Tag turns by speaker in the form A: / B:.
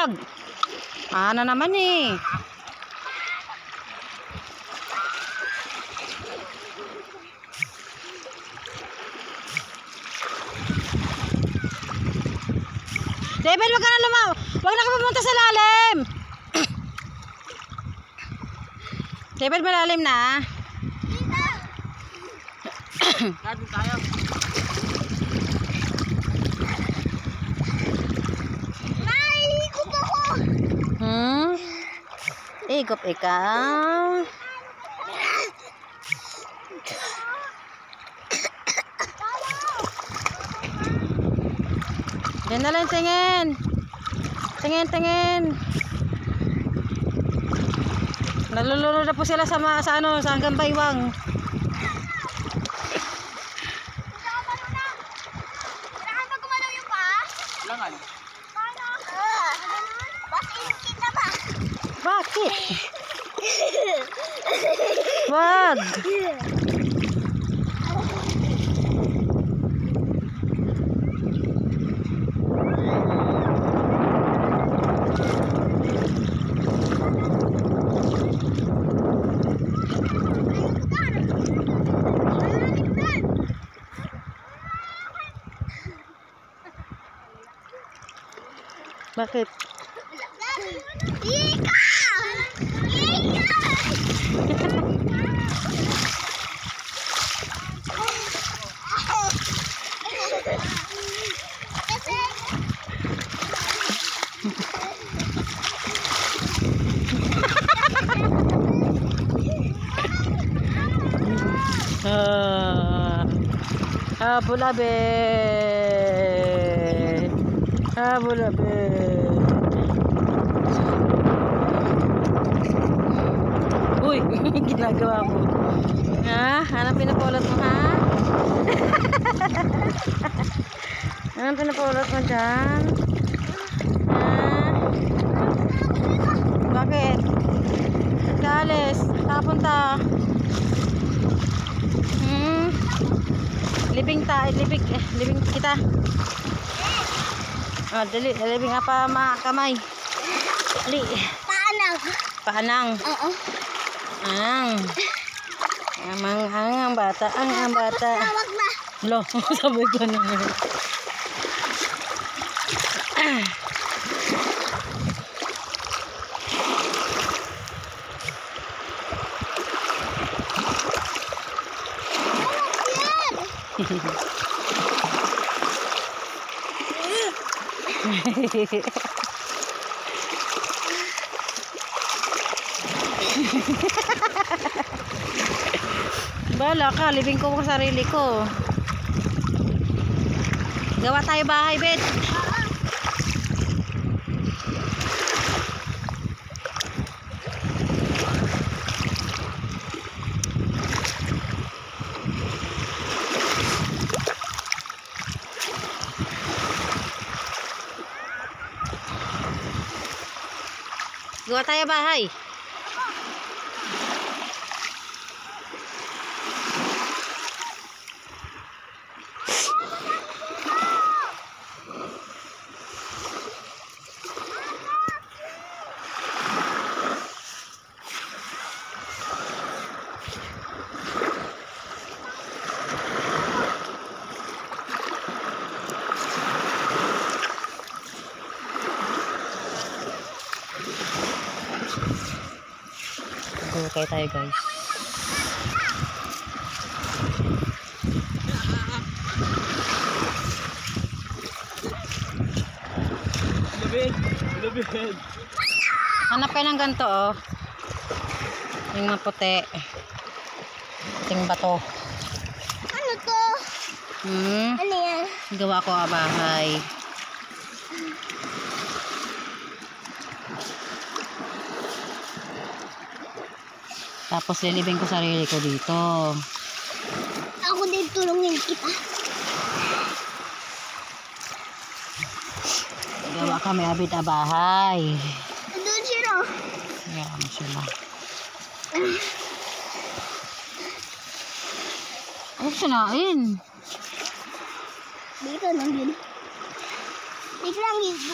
A: Wag. Ano naman eh. David, wag ka na wag na ka pumunta sa lalim. David, malalim na.
B: Natin tayo.
C: Ikot ako.
A: Ikot ikaw. Yan na lang, tingin. Tingin. Nalulunod na po sila sa hanggang baywang.
C: Kailangan ba gumalaw yung paa?
B: Langan.
C: Paano? Bakit kita ba?
A: Bakit? Wag. Bakit? Habulabit. Uy, ginagawa mo. Ha? Anong pinapulot mo, ha? Anong pinapulot mo dyan? Ha? Bakit? Galis. Kapunta. Libing kita. Oh, dali, libing apa kamay. Dali. Paanang.
C: Oo.
A: Ang bata.
C: Tawag na.
A: Lo, sabi ko na. Bala ka, libing ko sa sarili ko. Gawa tayo bahay, Bet. Gawa tayo bahay. Okay tayo, guys.
B: Labid.
A: Hanap kayo ng ganito, oh. Yung maputi. Puting bato.
C: Ano to? Ano yan?
A: Gawa ko bahay. Tapos lilibing ko sarili ko dito.
C: Ako din tulungin kita.
A: Gawa kami abit na bahay.
C: Doon sila.
A: Ayan sila. Ano sinain?
C: Dito lang din. Dito lang din.